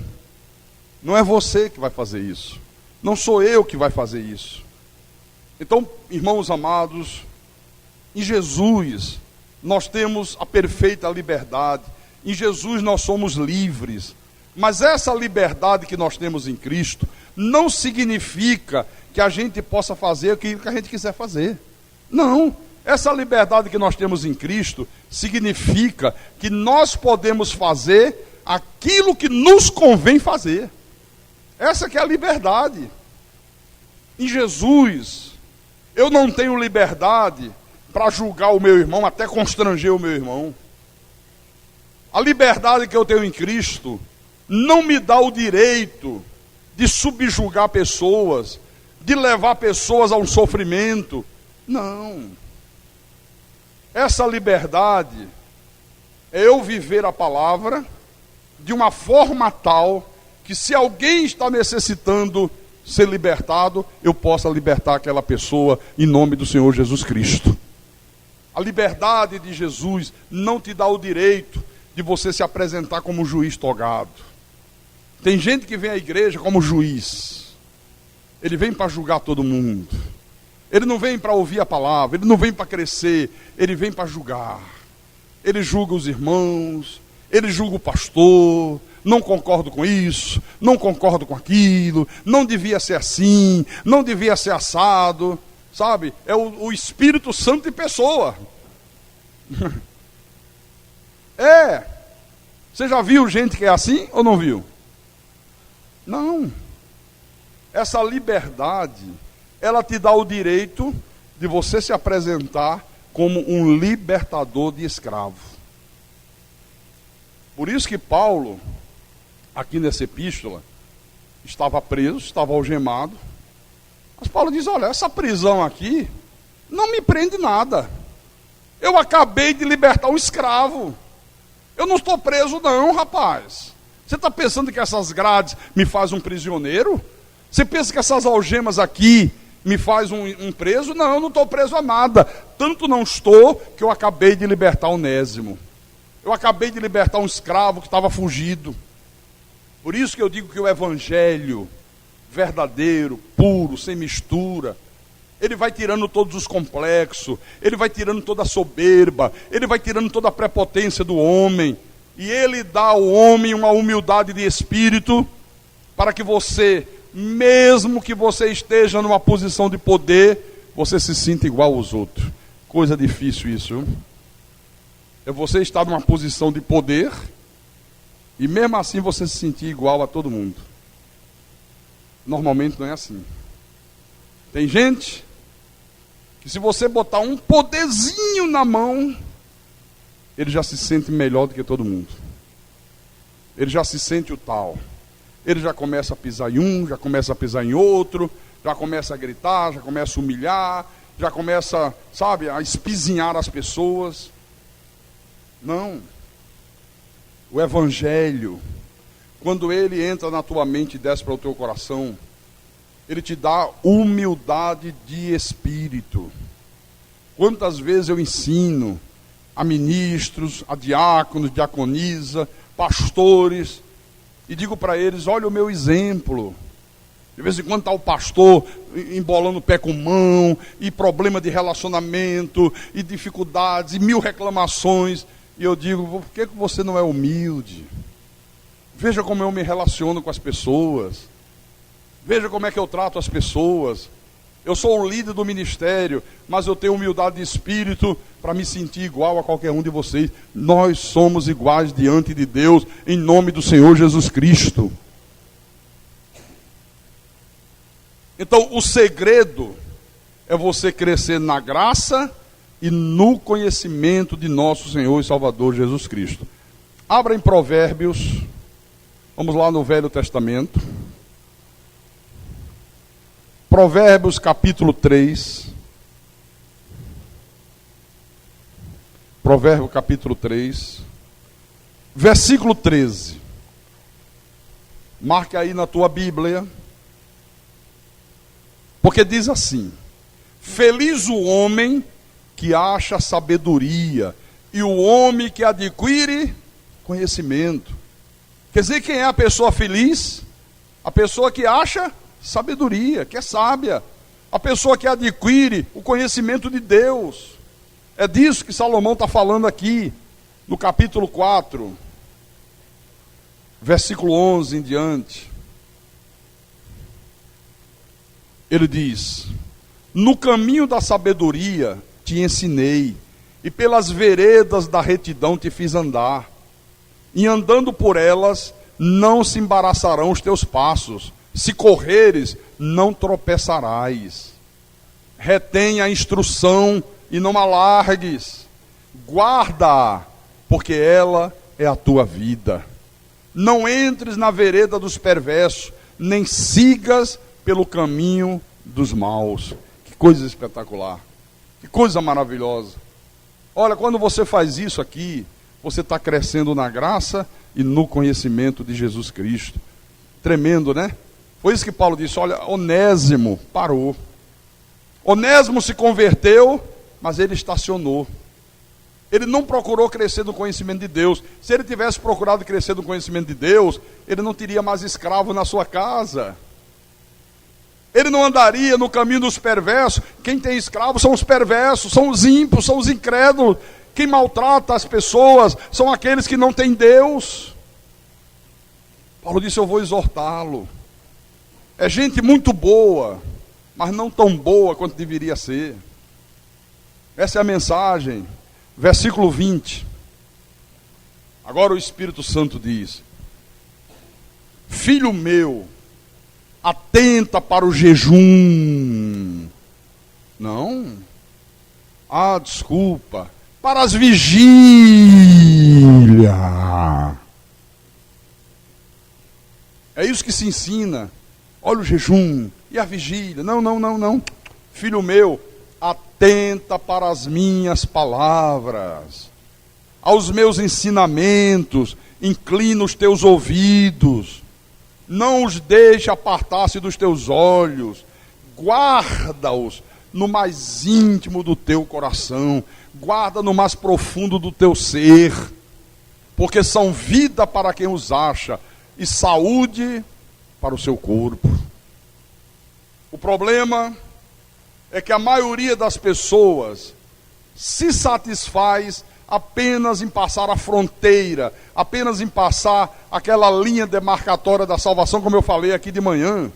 Não é você que vai fazer isso. Não sou eu que vai fazer isso. Então, irmãos amados, em Jesus nós temos a perfeita liberdade. Em Jesus nós somos livres. Mas essa liberdade que nós temos em Cristo não significa que a gente possa fazer aquilo que a gente quiser fazer. Não. Essa liberdade que nós temos em Cristo significa que nós podemos fazer aquilo que nos convém fazer. Essa que é a liberdade. Em Jesus, eu não tenho liberdade para julgar o meu irmão, até constranger o meu irmão. A liberdade que eu tenho em Cristo não me dá o direito de subjugar pessoas, de levar pessoas a um sofrimento. Não. Essa liberdade é eu viver a palavra de uma forma tal que, se alguém está necessitando ser libertado, eu possa libertar aquela pessoa em nome do Senhor Jesus Cristo. A liberdade de Jesus não te dá o direito de você se apresentar como juiz togado. Tem gente que vem à igreja como juiz. Ele vem para julgar todo mundo. Ele não vem para ouvir a palavra, ele não vem para crescer, ele vem para julgar. Ele julga os irmãos, ele julga o pastor. Não concordo com isso, não concordo com aquilo, não devia ser assim, não devia ser assado. Sabe? É o Espírito Santo em pessoa. Você já viu gente que é assim ou não viu? Não. Essa liberdade, ela te dá o direito de você se apresentar como um libertador de escravo. Por isso que Paulo, aqui nessa epístola, estava preso, estava algemado. Mas Paulo diz, olha, essa prisão aqui não me prende nada. Eu acabei de libertar um escravo. Eu não estou preso não, rapaz. Você está pensando que essas grades me fazem um prisioneiro? Você pensa que essas algemas aqui me fazem um preso? Não, eu não estou preso a nada. Tanto não estou que eu acabei de libertar Onésimo. Eu acabei de libertar um escravo que estava fugido. Por isso que eu digo que o evangelho verdadeiro, puro, sem mistura, ele vai tirando todos os complexos, ele vai tirando toda a soberba, ele vai tirando toda a prepotência do homem, e ele dá ao homem uma humildade de espírito, para que você, mesmo que você esteja numa posição de poder, você se sinta igual aos outros. Coisa difícil isso, viu? É você estar numa posição de poder, e mesmo assim você se sentir igual a todo mundo. Normalmente não é assim. Tem gente que, se você botar um poderzinho na mão, ele já se sente melhor do que todo mundo. Ele já se sente o tal. Ele já começa a pisar em um, já começa a pisar em outro, já começa a gritar, já começa a humilhar, já começa, sabe, a espizinhar as pessoas. Não. O evangelho, quando ele entra na tua mente e desce para o teu coração, ele te dá humildade de espírito. Quantas vezes eu ensino a ministros, a diáconos, diaconisa, pastores, e digo para eles, olha o meu exemplo. De vez em quando está o pastor embolando o pé com mão, e problema de relacionamento, e dificuldades, e 1000 reclamações, e eu digo, por que você não é humilde? Veja como eu me relaciono com as pessoas. Veja como é que eu trato as pessoas. Eu sou o líder do ministério, mas eu tenho humildade de espírito para me sentir igual a qualquer um de vocês. Nós somos iguais diante de Deus, em nome do Senhor Jesus Cristo. Então, o segredo é você crescer na graça e no conhecimento de nosso Senhor e Salvador Jesus Cristo. Abra em Provérbios, vamos lá no Velho Testamento. Provérbios capítulo 3. Provérbio capítulo 3, versículo 13. Marque aí na tua Bíblia. Porque diz assim: feliz o homem que acha sabedoria, e o homem que adquire conhecimento. Quer dizer, quem é a pessoa feliz? A pessoa que acha sabedoria, que é sábia. A pessoa que adquire o conhecimento de Deus. É disso que Salomão está falando aqui, no capítulo 4. versículo 11 em diante, ele diz: no caminho da sabedoria te ensinei, e pelas veredas da retidão te fiz andar, e andando por elas não se embaraçarão os teus passos, se correres não tropeçarás. Retém a instrução e não alargues, guarda-a, porque ela é a tua vida. Não entres na vereda dos perversos, nem sigas pelo caminho dos maus. Que coisa espetacular, que coisa maravilhosa. Olha, quando você faz isso aqui, você está crescendo na graça e no conhecimento de Jesus Cristo. Tremendo, né? Foi isso que Paulo disse. Olha, Onésimo parou. Onésimo se converteu, mas ele estacionou. Ele não procurou crescer no conhecimento de Deus. Se ele tivesse procurado crescer no conhecimento de Deus, ele não teria mais escravo na sua casa. Ele não andaria no caminho dos perversos. Quem tem escravo são os perversos, são os ímpios, são os incrédulos. Quem maltrata as pessoas são aqueles que não têm Deus. Paulo disse: eu vou exortá-lo. É gente muito boa, mas não tão boa quanto deveria ser. Essa é a mensagem. Versículo 20. Agora o Espírito Santo diz: filho meu, atenta para o jejum. Não. Desculpa. Para as vigílias. É isso que se ensina. Olha o jejum e a vigília. Não. Filho meu, atenta para as minhas palavras, aos meus ensinamentos, inclina os teus ouvidos, não os deixe apartar-se dos teus olhos, guarda-os no mais íntimo do teu coração, guarda no mais profundo do teu ser, porque são vida para quem os acha e saúde para o seu corpo. O problema é que a maioria das pessoas se satisfaz apenas em passar a fronteira, apenas em passar aquela linha demarcatória da salvação, como eu falei aqui de manhã.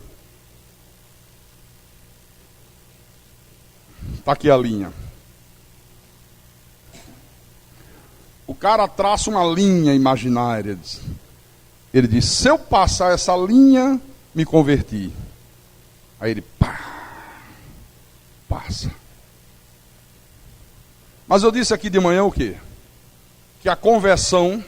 Está aqui a linha. O cara traça uma linha imaginária. Ele diz: se eu passar essa linha, me converti. Aí ele passa. Mas eu disse aqui de manhã o quê? Que a conversão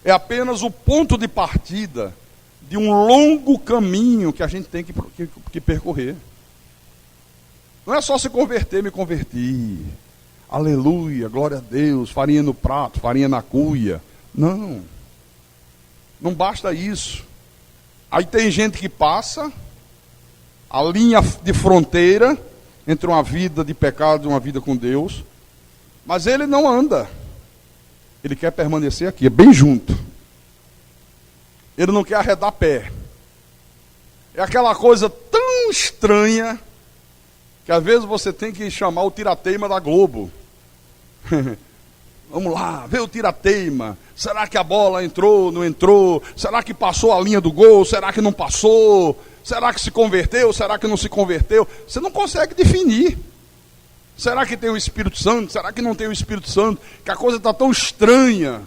é apenas o ponto de partida de um longo caminho que a gente tem que percorrer. Não é só se converter, me converti. Aleluia, glória a Deus, farinha no prato, farinha na cuia. Não basta isso. Aí tem gente que passa a linha de fronteira entre uma vida de pecado e uma vida com Deus, mas ele não anda. Ele quer permanecer aqui, bem junto. Ele não quer arredar pé. É aquela coisa tão estranha que às vezes você tem que chamar o tirateima da Globo. Vamos lá, vê o tirateima. Será que a bola entrou, não entrou? Será que passou a linha do gol? Será que não passou? Será que se converteu? Será que não se converteu? Você não consegue definir. Será que tem o Espírito Santo? Será que não tem o Espírito Santo? Que a coisa está tão estranha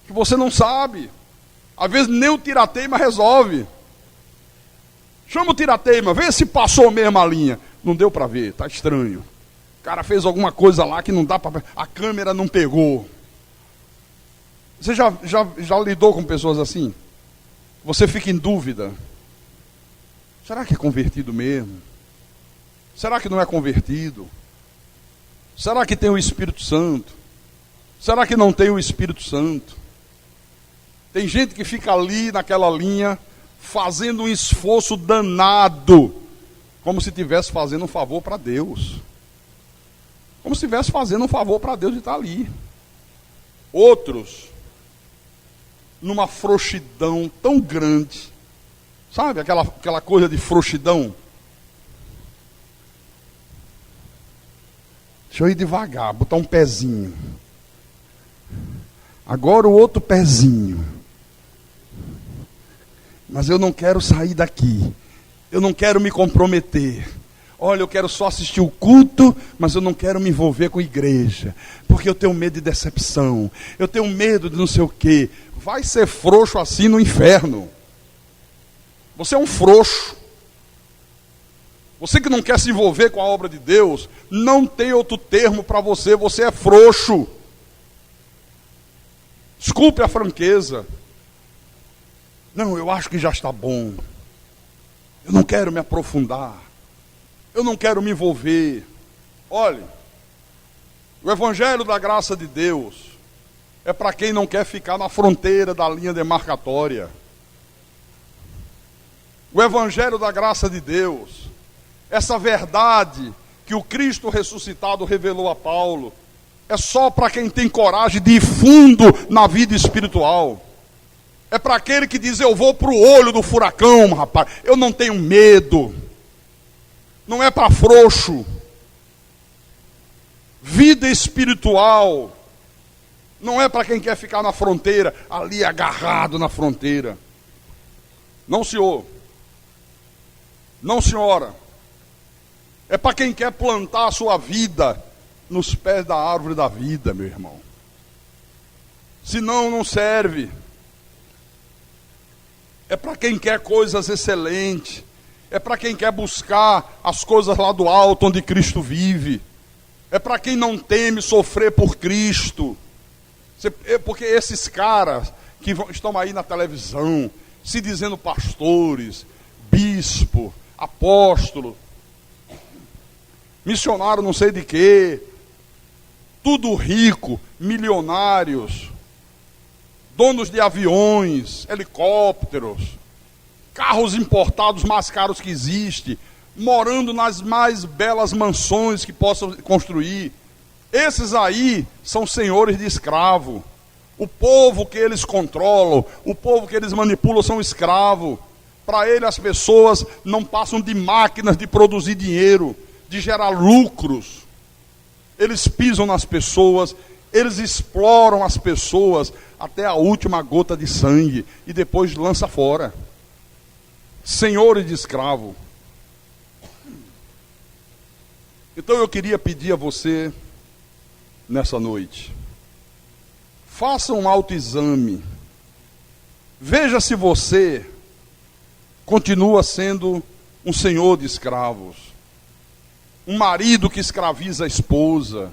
que você não sabe. Às vezes nem o tirateima resolve. Chama o tirateima, vê se passou mesmo a linha. Não deu para ver, está estranho. O cara fez alguma coisa lá que não dá para... A câmera não pegou. Você já lidou com pessoas assim? Você fica em dúvida. Será que é convertido mesmo? Será que não é convertido? Será que tem o Espírito Santo? Será que não tem o Espírito Santo? Tem gente que fica ali naquela linha fazendo um esforço danado, como se estivesse fazendo um favor para Deus. Como se estivesse fazendo um favor para Deus de estar ali. Outros, numa frouxidão tão grande, sabe, aquela coisa de frouxidão. Deixa eu ir devagar, botar um pezinho. Agora o outro pezinho. mas eu não quero sair daqui. Eu não quero me comprometer. Olha, eu quero só assistir o culto, mas eu não quero me envolver com a igreja, porque eu tenho medo de decepção, eu tenho medo de não sei o quê. Vai ser frouxo assim no inferno. Você é um frouxo. Você que não quer se envolver com a obra de Deus, não tem outro termo para você, você é frouxo. Desculpe a franqueza. Não, eu acho que já está bom. Eu não quero me aprofundar. Eu não quero me envolver. Olhe, o Evangelho da graça de Deus é para quem não quer ficar na fronteira da linha demarcatória. O Evangelho da graça de Deus, essa verdade que o Cristo ressuscitado revelou a Paulo, é só para quem tem coragem de ir fundo na vida espiritual. É para aquele que diz, eu vou para o olho do furacão, rapaz, eu não tenho medo. Não é para frouxo. Vida espiritual não é para quem quer ficar na fronteira, ali agarrado na fronteira. Não, senhor. Não, senhora. É para quem quer plantar a sua vida nos pés da árvore da vida, meu irmão. Senão não serve. É para quem quer coisas excelentes. É para quem quer buscar as coisas lá do alto, onde Cristo vive. É para quem não teme sofrer por Cristo. Porque esses caras que estão aí na televisão, se dizendo pastores, bispo, apóstolo, missionário não sei de quê, tudo rico, milionários, donos de aviões, helicópteros, carros importados mais caros que existem, morando nas mais belas mansões que possam construir. Esses aí são senhores de escravo. O povo que eles controlam, o povo que eles manipulam são escravos. Para ele as pessoas não passam de máquinas de produzir dinheiro, de gerar lucros. Eles pisam nas pessoas, eles exploram as pessoas até a última gota de sangue e depois lança fora. Senhores de escravo. Então eu queria pedir a você, nessa noite, faça um autoexame. Veja se você continua sendo um senhor de escravos. Um marido que escraviza a esposa.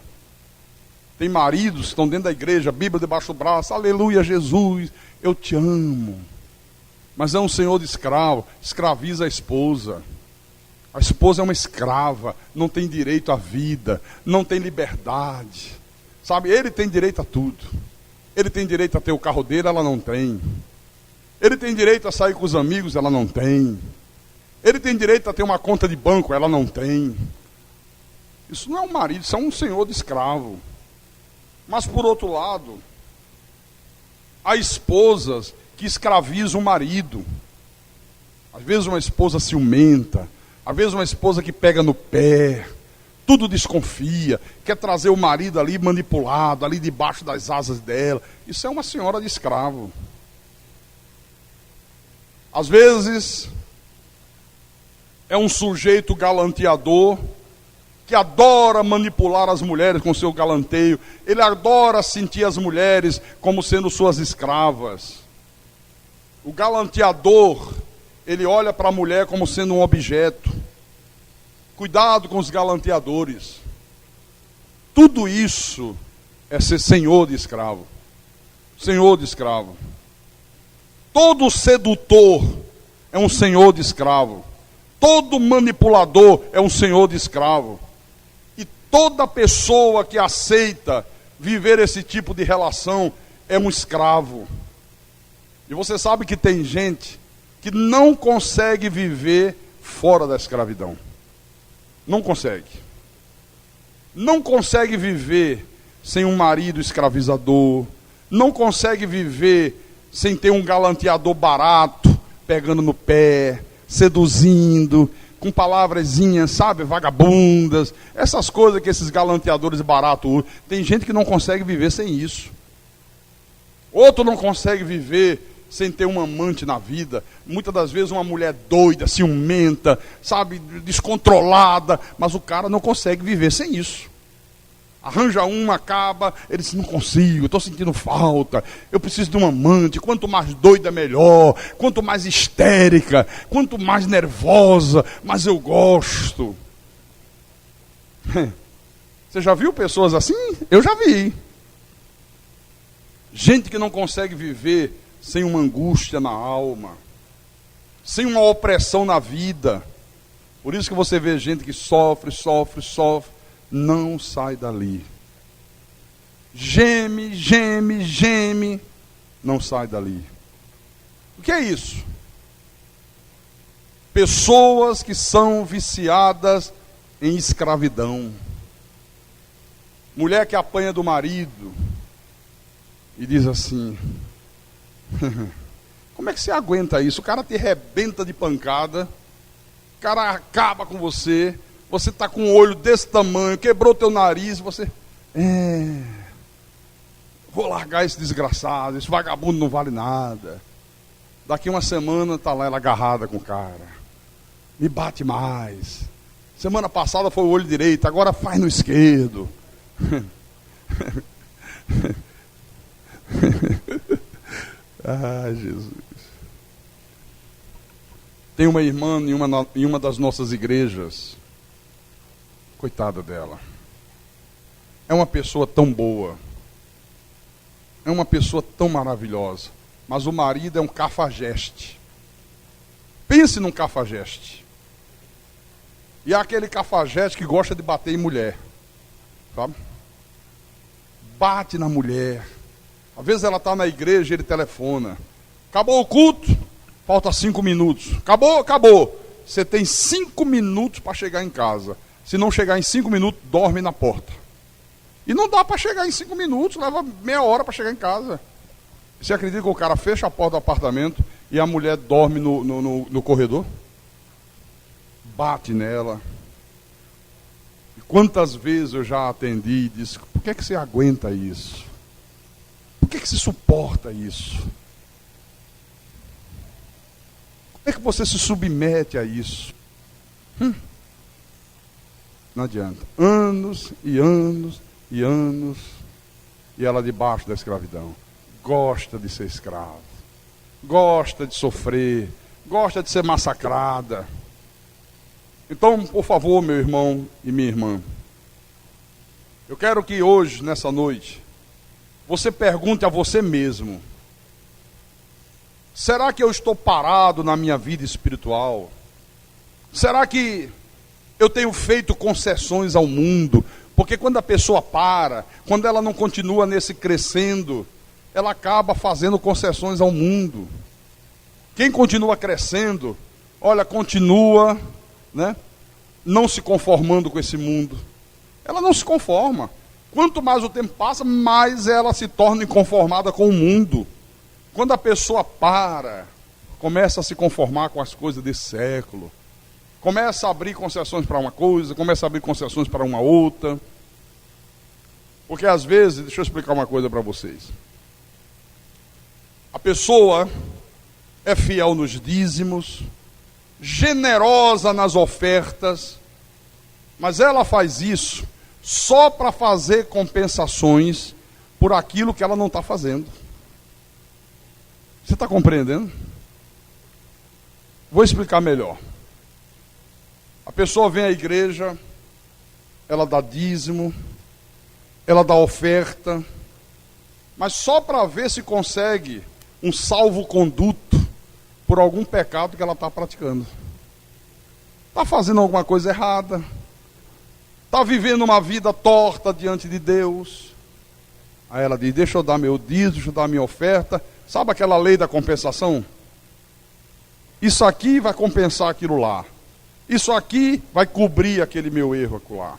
Tem maridos que estão dentro da igreja, Bíblia debaixo do braço, aleluia Jesus, eu te amo. Mas é um senhor de escravo, escraviza a esposa. A esposa é uma escrava, não tem direito à vida, não tem liberdade. Sabe, ele tem direito a tudo. Ele tem direito a ter o carro dele, ela não tem. Ele tem direito a sair com os amigos, ela não tem. Ele tem direito a ter uma conta de banco, ela não tem. Isso não é um marido, isso é um senhor de escravo. Mas por outro lado, há esposas que escravizam o marido. Às vezes uma esposa ciumenta, às vezes uma esposa que pega no pé, tudo desconfia, quer trazer o marido ali manipulado, ali debaixo das asas dela. Isso é uma senhora de escravo. Às vezes é um sujeito galanteador que adora manipular as mulheres com seu galanteio. Ele adora sentir as mulheres como sendo suas escravas. O galanteador, ele olha para a mulher como sendo um objeto. Cuidado com os galanteadores. Tudo isso é ser senhor de escravo. Senhor de escravo. Todo sedutor é um senhor de escravo. Todo manipulador é um senhor de escravo. E toda pessoa que aceita viver esse tipo de relação é um escravo. E você sabe que tem gente que não consegue viver fora da escravidão. Não consegue. Não consegue viver sem um marido escravizador. Não consegue viver sem ter um galanteador barato, pegando no pé, seduzindo, com palavrezinhas, sabe, vagabundas. Essas coisas que esses galanteadores baratos usam. Tem gente que não consegue viver sem isso. Outro não consegue viver sem ter um amante na vida. Muitas das vezes uma mulher doida, ciumenta, sabe, descontrolada, mas o cara não consegue viver sem isso. Arranja uma, acaba, ele diz, não consigo, estou sentindo falta, eu preciso de um amante. Quanto mais doida, melhor. Quanto mais histérica, quanto mais nervosa, mais eu gosto. Você já viu pessoas assim? Eu já vi. Gente que não consegue viver sem uma angústia na alma, sem uma opressão na vida. Por isso que você vê gente que sofre, não sai dali. Geme, não sai dali. O que é isso? Pessoas que são viciadas em escravidão. Mulher que apanha do marido e diz assim, como é que você aguenta isso? O cara te arrebenta de pancada, o cara acaba com você, você está com um olho desse tamanho, quebrou teu nariz, você... vou largar esse desgraçado, esse vagabundo não vale nada. Daqui uma semana está lá ela agarrada com o cara. Me bate mais. Semana passada foi o olho direito, agora faz no esquerdo. Jesus. Tem uma irmã em uma das nossas igrejas. Coitada dela. É uma pessoa tão boa. É uma pessoa tão maravilhosa. Mas o marido é um cafajeste. Pense num cafajeste. E é aquele cafajeste que gosta de bater em mulher. Sabe? Bate na mulher. Às vezes ela está na igreja e ele telefona. Acabou o culto? Falta 5 minutos. Acabou. Você tem 5 minutos para chegar em casa. Se não chegar em 5 minutos, dorme na porta. E não dá para chegar em 5 minutos, leva meia hora para chegar em casa. Você acredita que o cara fecha a porta do apartamento e a mulher dorme no corredor? Bate nela. E quantas vezes eu já atendi e disse, por que você aguenta isso? Por que você suporta isso? Como é que você se submete a isso? Não adianta. Anos e anos e anos. E ela debaixo da escravidão. Gosta de ser escrava. Gosta de sofrer. Gosta de ser massacrada. Então, por favor, meu irmão e minha irmã. Eu quero que hoje, nessa noite, você pergunte a você mesmo. Será que eu estou parado na minha vida espiritual? Será que eu tenho feito concessões ao mundo? Porque quando a pessoa para, quando ela não continua nesse crescendo, ela acaba fazendo concessões ao mundo. Quem continua crescendo, olha, continua, né, não se conformando com esse mundo. Ela não se conforma. Quanto mais o tempo passa, mais ela se torna inconformada com o mundo. Quando a pessoa para, começa a se conformar com as coisas desse século, começa a abrir concessões para uma coisa, começa a abrir concessões para uma outra. Porque às vezes, deixa eu explicar uma coisa para vocês. A pessoa é fiel nos dízimos, generosa nas ofertas, mas ela faz isso só para fazer compensações por aquilo que ela não está fazendo. Você está compreendendo? Vou explicar melhor. A pessoa vem à igreja, ela dá dízimo, ela dá oferta, mas só para ver se consegue um salvo-conduto por algum pecado que ela está praticando. Está fazendo alguma coisa errada, está vivendo uma vida torta diante de Deus. Aí ela diz, deixa eu dar meu dízimo, deixa eu dar minha oferta. Sabe aquela lei da compensação? Isso aqui vai compensar aquilo lá. Isso aqui vai cobrir aquele meu erro acolá.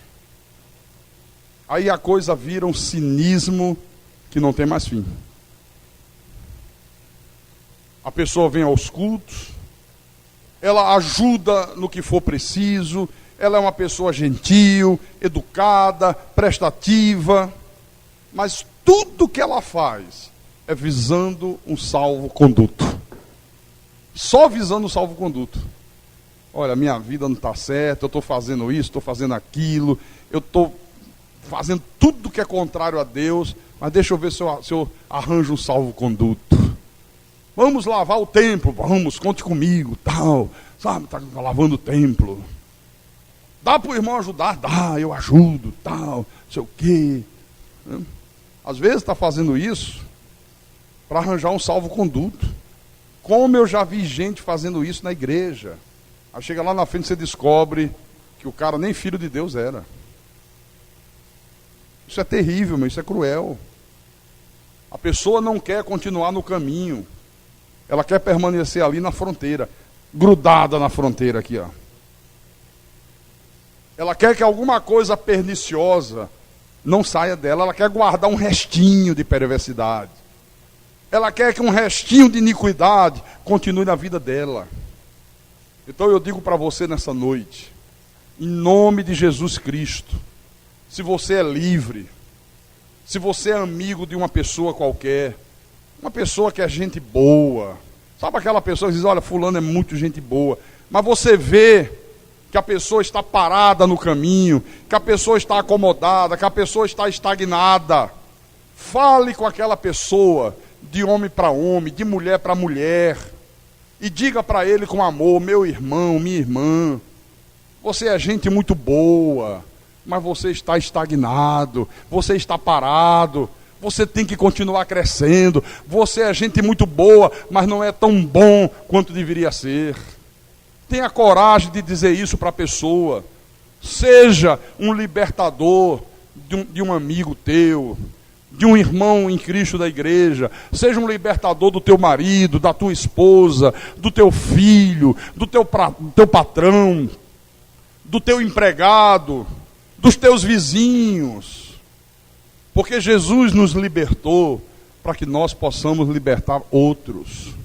Aí a coisa vira um cinismo que não tem mais fim. A pessoa vem aos cultos, ela ajuda no que for preciso, ela é uma pessoa gentil, educada, prestativa, mas tudo que ela faz é visando um salvo-conduto. Só visando um salvo-conduto. Olha, minha vida não está certa, eu estou fazendo isso, estou fazendo aquilo, eu estou fazendo tudo que é contrário a Deus, mas deixa eu ver se eu arranjo um salvo-conduto. Vamos lavar o templo, vamos, conte comigo, tal, sabe, está lavando o templo. Dá para o irmão ajudar? Dá, eu ajudo, tal, não sei o quê. Às vezes está fazendo isso para arranjar um salvo-conduto. Como eu já vi gente fazendo isso na igreja. Aí chega lá na frente e você descobre que o cara nem filho de Deus era. Isso é terrível, meu, isso é cruel. A pessoa não quer continuar no caminho. Ela quer permanecer ali na fronteira, grudada na fronteira aqui, ó. Ela quer que alguma coisa perniciosa não saia dela. Ela quer guardar um restinho de perversidade. Ela quer que um restinho de iniquidade continue na vida dela. Então eu digo para você nessa noite, em nome de Jesus Cristo, se você é livre, se você é amigo de uma pessoa qualquer, uma pessoa que é gente boa, sabe aquela pessoa que diz, olha, fulano é muito gente boa, mas você vê que a pessoa está parada no caminho, que a pessoa está acomodada, que a pessoa está estagnada, fale com aquela pessoa, de homem para homem, de mulher para mulher, e diga para ele com amor, meu irmão, minha irmã, você é gente muito boa, mas você está estagnado, você está parado, você tem que continuar crescendo, você é gente muito boa, mas não é tão bom quanto deveria ser. Tenha coragem de dizer isso para a pessoa. Seja um libertador de um amigo teu, de um irmão em Cristo da igreja. Seja um libertador do teu marido, da tua esposa, do teu filho, do teu patrão, do teu empregado, dos teus vizinhos. Porque Jesus nos libertou para que nós possamos libertar outros.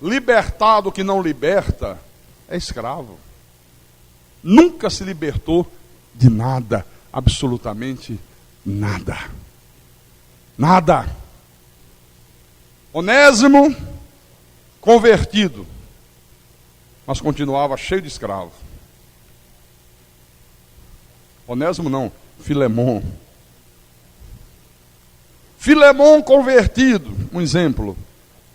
Libertado que não liberta é escravo. Nunca se libertou de nada, absolutamente nada. Nada. Onésimo, convertido, mas continuava cheio de escravo. Onésimo não, Filemon. Filemon convertido, um exemplo,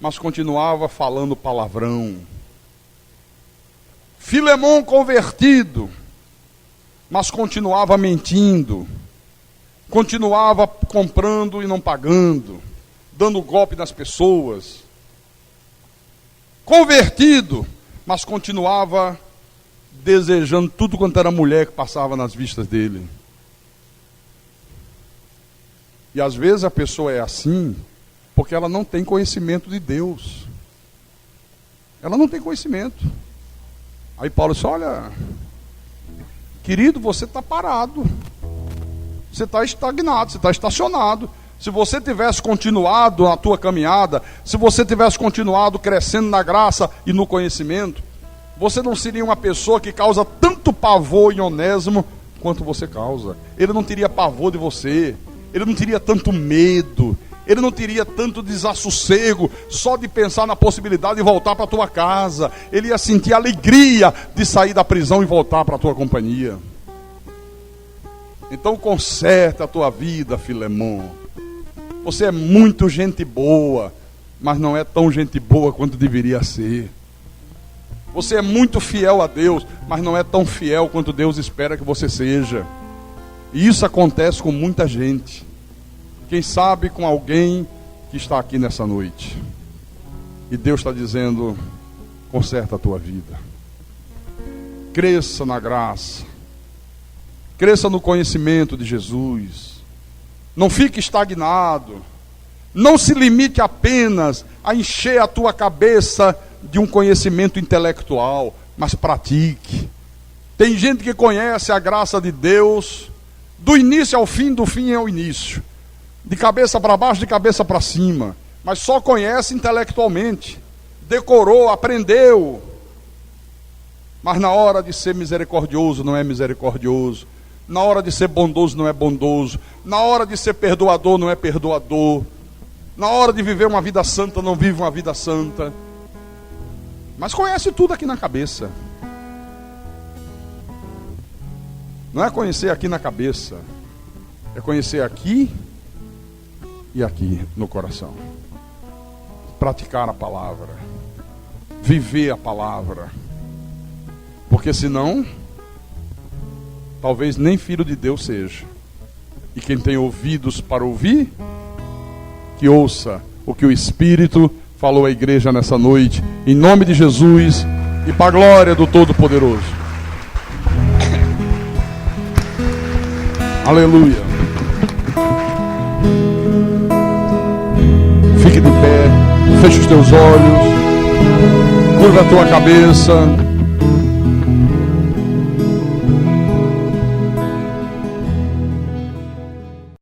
mas continuava falando palavrão. Filemon convertido, mas continuava mentindo. Continuava comprando e não pagando, dando golpe nas pessoas. Convertido, mas continuava desejando tudo quanto era mulher que passava nas vistas dele. E às vezes a pessoa é assim porque ela não tem conhecimento de Deus. Ela não tem conhecimento. Aí Paulo disse, olha, querido, você está parado. Você está estagnado, você está estacionado. Se você tivesse continuado a tua caminhada, se você tivesse continuado crescendo na graça e no conhecimento, você não seria uma pessoa que causa tanto pavor em Onésimo quanto você causa. Ele não teria pavor de você, ele não teria tanto medo, ele não teria tanto desassossego só de pensar na possibilidade de voltar para a tua casa. Ele ia sentir alegria de sair da prisão e voltar para a tua companhia. Então conserta a tua vida, Filemon. Você é muito gente boa, mas não é tão gente boa quanto deveria ser. Você é muito fiel a Deus, mas não é tão fiel quanto Deus espera que você seja. E isso acontece com muita gente. Quem sabe com alguém que está aqui nessa noite. E Deus está dizendo, conserta a tua vida. Cresça na graça. Cresça no conhecimento de Jesus. Não fique estagnado. Não se limite apenas a encher a tua cabeça de um conhecimento intelectual, mas pratique. Tem gente que conhece a graça de Deus do início ao fim, do fim ao início. De cabeça para baixo, de cabeça para cima. Mas só conhece intelectualmente. Decorou, aprendeu. Mas na hora de ser misericordioso, não é misericordioso. Na hora de ser bondoso, não é bondoso. Na hora de ser perdoador, não é perdoador. Na hora de viver uma vida santa, não vive uma vida santa. Mas conhece tudo aqui na cabeça. Não é conhecer aqui na cabeça. É conhecer aqui e aqui no coração. Praticar a palavra. Viver a palavra. Porque senão, talvez nem filho de Deus seja. E quem tem ouvidos para ouvir, que ouça o que o Espírito falou à igreja nessa noite, em nome de Jesus e para a glória do Todo-Poderoso. Aleluia. Fique de pé, feche os teus olhos, curva a tua cabeça.